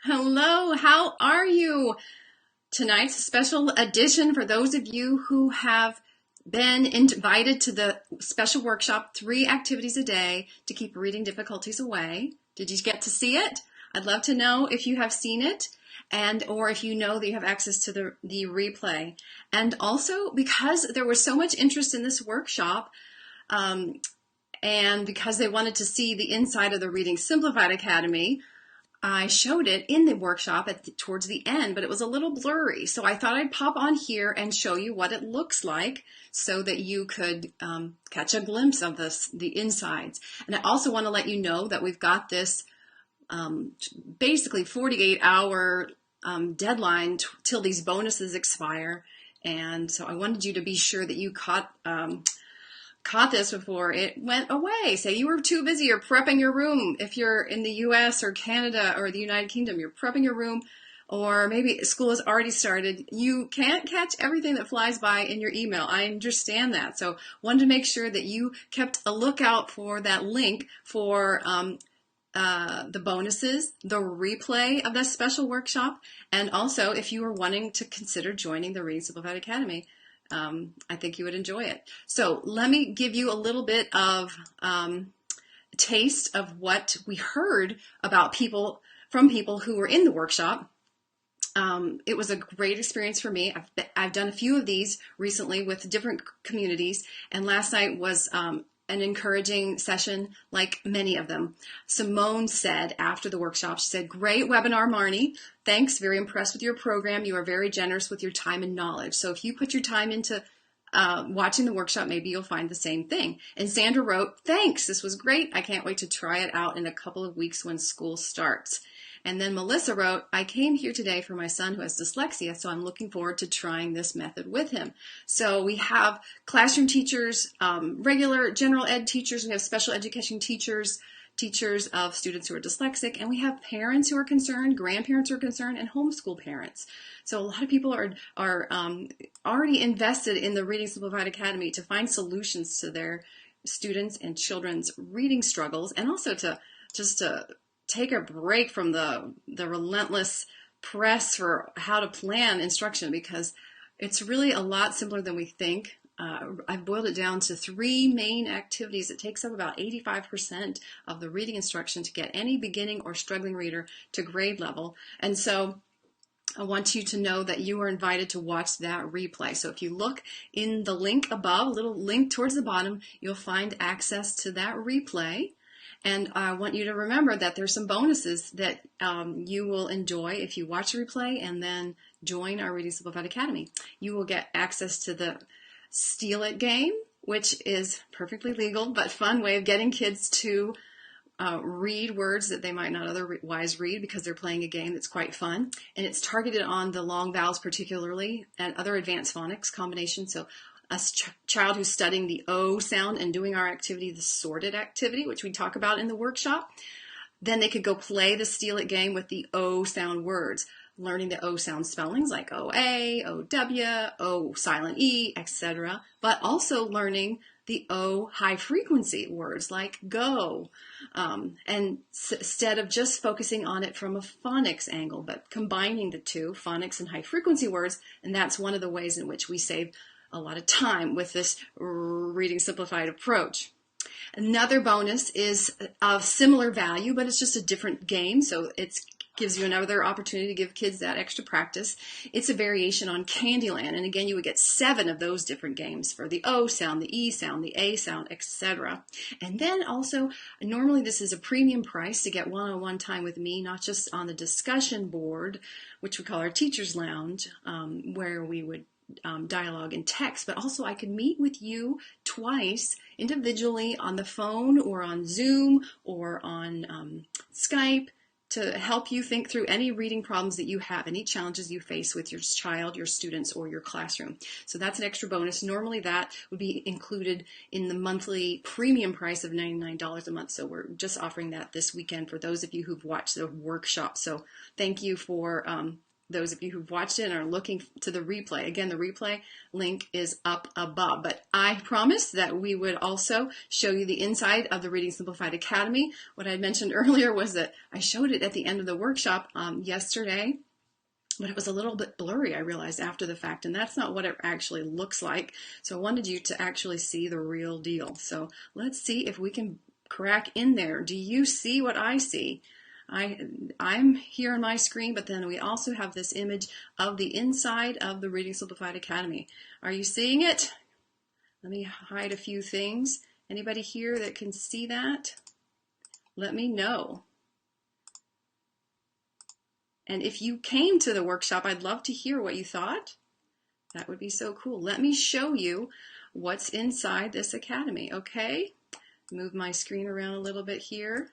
Hello, how are you? Tonight's a special edition for those of you who have been invited to the special workshop, 3 activities a day to keep reading difficulties away. Did you get to see it? I'd love to know if you have seen it and or if you know that you have access to the replay. And also because there was so much interest in this workshop, um, and because they wanted to see the inside of the Reading Simplified Academy, I showed it in the workshop towards the end, but it was a little blurry. So I thought I'd pop on here and show you what it looks like so that you could catch a glimpse of the insides. And I also want to let you know that we've got this basically 48-hour deadline till these bonuses expire. And so I wanted you to be sure that you caught this before it went away. Say you were too busy, you're prepping your room. If you're in the US or Canada or the United Kingdom, you're prepping your room, or maybe school has already started. You can't catch everything that flies by in your email. I understand that. So wanted to make sure that you kept a lookout for that link for the bonuses, the replay of that special workshop, and also if you were wanting to consider joining the Reading Simplified Academy. I think you would enjoy it. So let me give you a little bit of taste of what we heard about from people who were in the workshop. It was a great experience for me. I've done a few of these recently with different communities, and last night was an encouraging session like many of them. Simone said after the workshop, she said, "Great webinar, Marnie. Thanks, very impressed with your program. You are very generous with your time and knowledge." So if you put your time into watching the workshop, maybe you'll find the same thing. And Sandra wrote, "Thanks, this was great. I can't wait to try it out in a couple of weeks when school starts." And then Melissa wrote, "I came here today for my son who has dyslexia, so I'm looking forward to trying this method with him." So we have classroom teachers, regular general ed teachers, we have special education teachers, teachers of students who are dyslexic, and we have parents who are concerned, grandparents who are concerned, and homeschool parents. So a lot of people are already invested in the Reading Simplified Academy to find solutions to their students and children's reading struggles, and also to take a break from the relentless press for how to plan instruction, because it's really a lot simpler than we think. I've boiled it down to 3 main activities. It takes up about 85% of the reading instruction to get any beginning or struggling reader to grade level. And so I want you to know that you are invited to watch that replay. So if you look in the link above, a little link towards the bottom, you'll find access to that replay. And I want you to remember that there's some bonuses that you will enjoy if you watch the replay and then join our Reading Simplified Academy. You will get access to the Steal It game, which is perfectly legal but fun way of getting kids to read words that they might not otherwise read because they're playing a game that's quite fun. And it's targeted on the long vowels particularly and other advanced phonics combinations. So a child who's studying the O sound and doing our activity, the sorted activity, which we talk about in the workshop, then they could go play the Steal It game with the O sound words, learning the O sound spellings like OA, OW, O silent E, etc., but also learning the O high frequency words like go, and instead of just focusing on it from a phonics angle, but combining the two, phonics and high frequency words, and that's one of the ways in which we save a lot of time with this Reading Simplified approach. Another bonus is of similar value, but it's just a different game, so it gives you another opportunity to give kids that extra practice. It's a variation on Candyland, and again, you would get 7 of those different games for the O sound, the E sound, the A sound, etc. And then also, normally this is a premium price to get one-on-one time with me, not just on the discussion board, which we call our Teacher's Lounge, where we would dialogue and text, but also I could meet with you twice individually on the phone or on Zoom or on Skype to help you think through any reading problems that you have, any challenges you face with your child, your students, or your classroom. So that's an extra bonus. Normally that would be included in the monthly premium price of $99 a month. So we're just offering that this weekend for those of you who've watched the workshop. So thank you for those of you who've watched it and are looking to the replay. Again, the replay link is up above. But I promised that we would also show you the inside of the Reading Simplified Academy. What I mentioned earlier was that I showed it at the end of the workshop yesterday, but it was a little bit blurry, I realized after the fact, and that's not what it actually looks like. So I wanted you to actually see the real deal. So let's see if we can crack in there. Do you see what I see? I'm here on my screen, but then we also have this image of the inside of the Reading Simplified Academy. Are you seeing it? Let me hide a few things. Anybody here that can see that? Let me know. And if you came to the workshop, I'd love to hear what you thought. That would be so cool. Let me show you what's inside this academy, okay? Move my screen around a little bit here.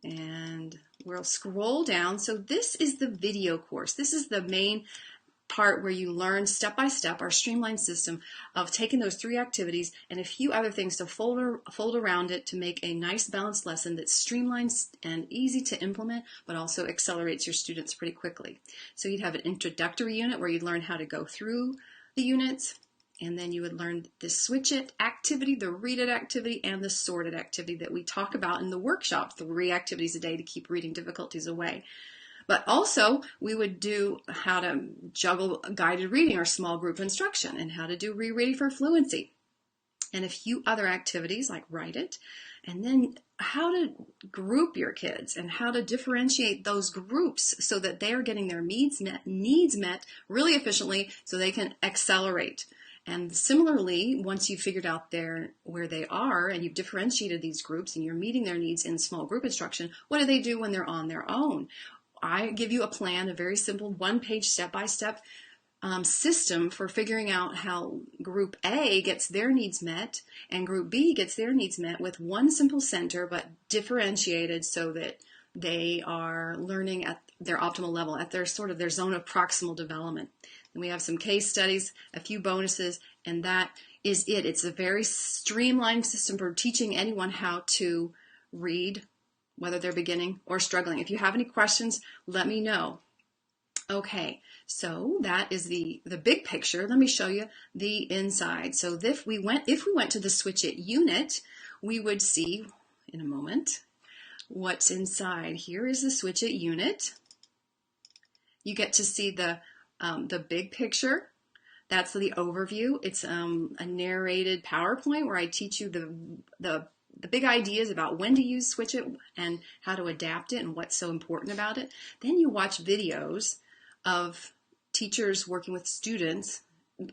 And we'll scroll down. So this is the video course. This is the main part where you learn step by step our streamlined system of taking those 3 activities and a few other things to fold around it to make a nice balanced lesson that's streamlined and easy to implement, but also accelerates your students pretty quickly. So you'd have an introductory unit where you'd learn how to go through the units, and then you would learn the switch it activity, the read it activity, and the sort it activity that we talk about in the workshop, 3 activities a day to keep reading difficulties away. But also, we would do how to juggle guided reading or small group instruction, and how to do rereading for fluency, and a few other activities like write it, and then how to group your kids and how to differentiate those groups so that they're getting their needs met really efficiently so they can accelerate. And similarly, once you've figured out where they are and you've differentiated these groups and you're meeting their needs in small group instruction, what do they do when they're on their own? I give you a plan, a very simple one-page step-by-step system for figuring out how Group A gets their needs met and Group B gets their needs met with one simple center but differentiated so that they are learning at their optimal level, at their zone of proximal development. And we have some case studies, a few bonuses, and that is it. It's a very streamlined system for teaching anyone how to read, whether they're beginning or struggling. If you have any questions, let me know. Okay, so that is the big picture. Let me show you the inside. So if we went to the Switch It unit, we would see in a moment what's inside. Here is the Switch It unit. You get to see the big picture. That's the overview. It's a narrated PowerPoint where I teach you the big ideas about when to use Switch It and how to adapt it and what's so important about it. Then you watch videos of teachers working with students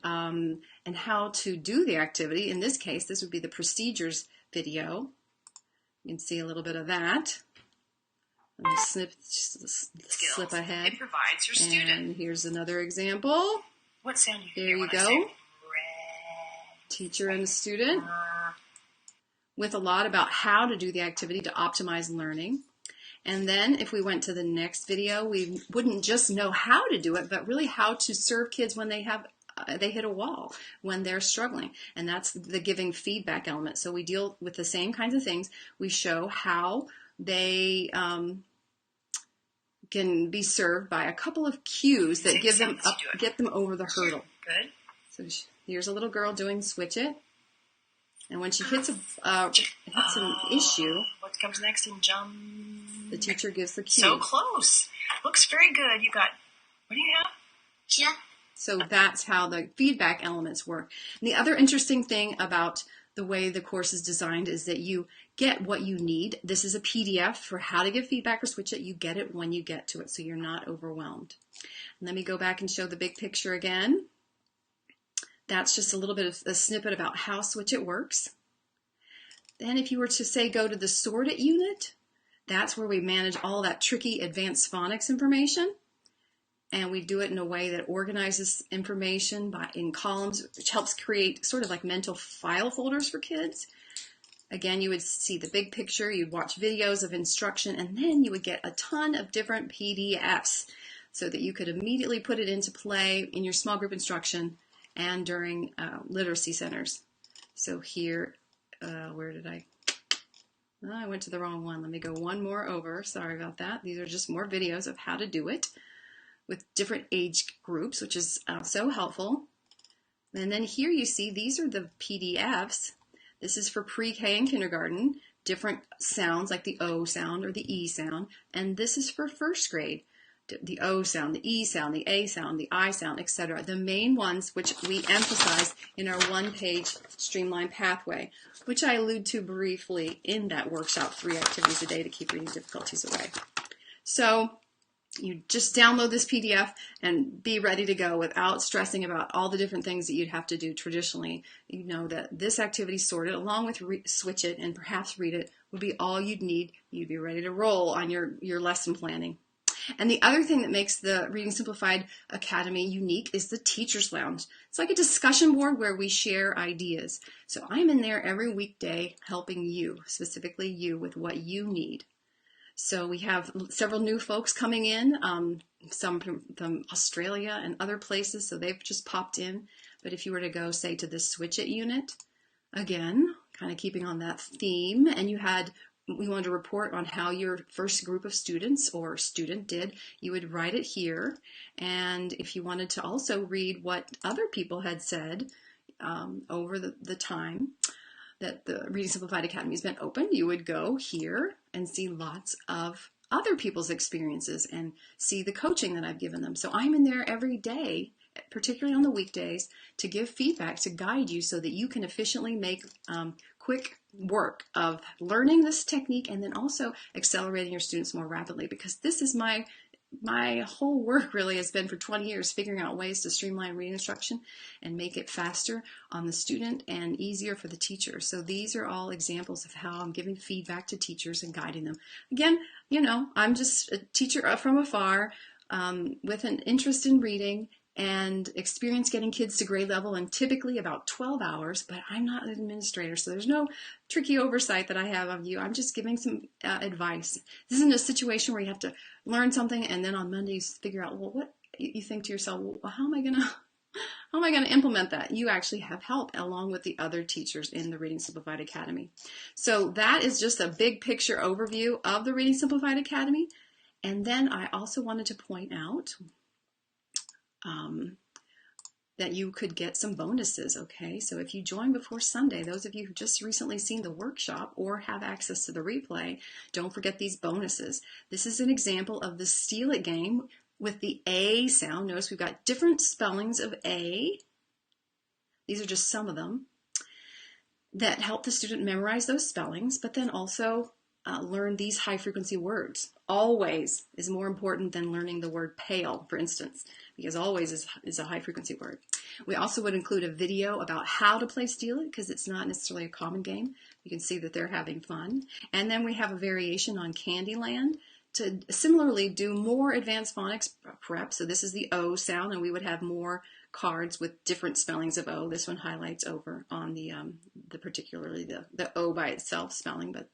and how to do the activity. In this case, this would be the procedures video. You can see a little bit of that. Let me slip ahead. It provides your student. And here's another example. What sound you There hear you when go. I say red? Teacher and a student with a lot about how to do the activity to optimize learning. And then if we went to the next video, we wouldn't just know how to do it, but really how to serve kids when they hit a wall, when they're struggling. And that's the giving feedback element. So we deal with the same kinds of things. We show how they can be served by a couple of cues that get them over the hurdle. Good. So here's a little girl doing Switch It. And when she hits an issue, what comes next in jump? The teacher gives the cue. So close. Looks very good. You got, what do you have? Yeah. So that's how the feedback elements work. And the other interesting thing about the way the course is designed is that you get what you need. This is a PDF for how to give feedback or Switch It. You get it when you get to it, so you're not overwhelmed. And let me go back and show the big picture again. That's just a little bit of a snippet about how Switch It works. Then if you were to say go to the Sort It unit, that's where we manage all that tricky advanced phonics information. And we do it in a way that organizes information in columns, which helps create sort of like mental file folders for kids. Again, you would see the big picture, you'd watch videos of instruction, and then you would get a ton of different PDFs so that you could immediately put it into play in your small group instruction and during literacy centers. So here, where did I went to the wrong one. Let me go one more over. Sorry about that. These are just more videos of how to do it. with different age groups, which is so helpful. And then here you see these are the PDFs. This is for pre-K and kindergarten, different sounds like the O sound or the E sound. And this is for first grade, the O sound, the E sound, the A sound, the I sound, etc. The main ones which we emphasize in our one-page streamlined pathway, which I allude to briefly in that workshop, 3 activities a day to keep reading difficulties away. So you just download this PDF and be ready to go without stressing about all the different things that you'd have to do traditionally. You know that this activity sorted along with switch it and perhaps read it would be all you'd need. You'd be ready to roll on your lesson planning. And the other thing that makes the Reading Simplified Academy unique is the Teacher's Lounge. It's like a discussion board where we share ideas. So I'm in there every weekday helping you, specifically you, with what you need. So we have several new folks coming in, some from Australia and other places, so they've just popped in. But if you were to go, say, to the Switch It unit, again, kind of keeping on that theme, and we wanted to report on how your first group of students or student did, you would write it here. And if you wanted to also read what other people had said over the time that the Reading Simplified Academy has been open, you would go here and see lots of other people's experiences and see the coaching that I've given them. So I'm in there every day, particularly on the weekdays, to give feedback, to guide you so that you can efficiently make quick work of learning this technique and then also accelerating your students more rapidly, because this is my whole work really has been for 20 years, figuring out ways to streamline reading instruction and make it faster on the student and easier for the teacher. So these are all examples of how I'm giving feedback to teachers and guiding them. Again, you know, I'm just a teacher from afar with an interest in reading and experience getting kids to grade level in typically about 12 hours, but I'm not an administrator, so there's no tricky oversight that I have of you. I'm just giving some advice. This isn't a situation where you have to learn something and then on Mondays figure out, well, what you think to yourself, well, how am I gonna implement that? You actually have help along with the other teachers in the Reading Simplified Academy. So that is just a big picture overview of the Reading Simplified Academy. And then I also wanted to point out that you could get some bonuses, okay? So if you join before Sunday, those of you who just recently seen the workshop or have access to the replay, don't forget these bonuses. This is an example of the Steal It game with the A sound. Notice we've got different spellings of A. These are just some of them that help the student memorize those spellings, but then also learn these high-frequency words. Always is more important than learning the word pale, for instance, because always is a high-frequency word. We also would include a video about how to play Steal It, because it's not necessarily a common game. You can see that they're having fun. And then we have a variation on Candyland to similarly do more advanced phonics prep. So this is the O sound, and we would have more cards with different spellings of O. This one highlights over on the particularly the O by itself spelling, but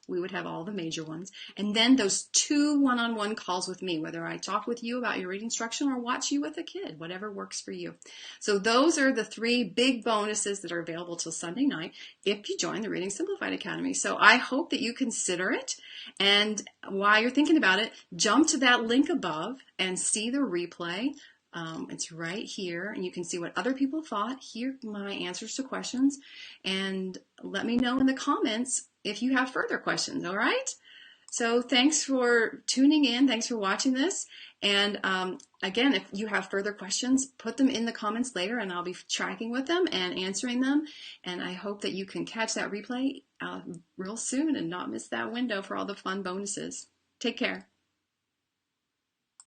we would have all the major ones. And then those 2 one-on-one calls with me, whether I talk with you about your reading instruction or watch you with a kid, whatever works for you. So those are the 3 big bonuses that are available till Sunday night if you join the Reading Simplified Academy. So I hope that you consider it. And while you're thinking about it, jump to that link above and see the replay. It's right here, and you can see what other people thought, hear my answers to questions, and let me know in the comments if you have further questions, all right? So thanks for tuning in. Thanks for watching this. And again, if you have further questions, put them in the comments later, and I'll be tracking with them and answering them. And I hope that you can catch that replay real soon and not miss that window for all the fun bonuses. Take care.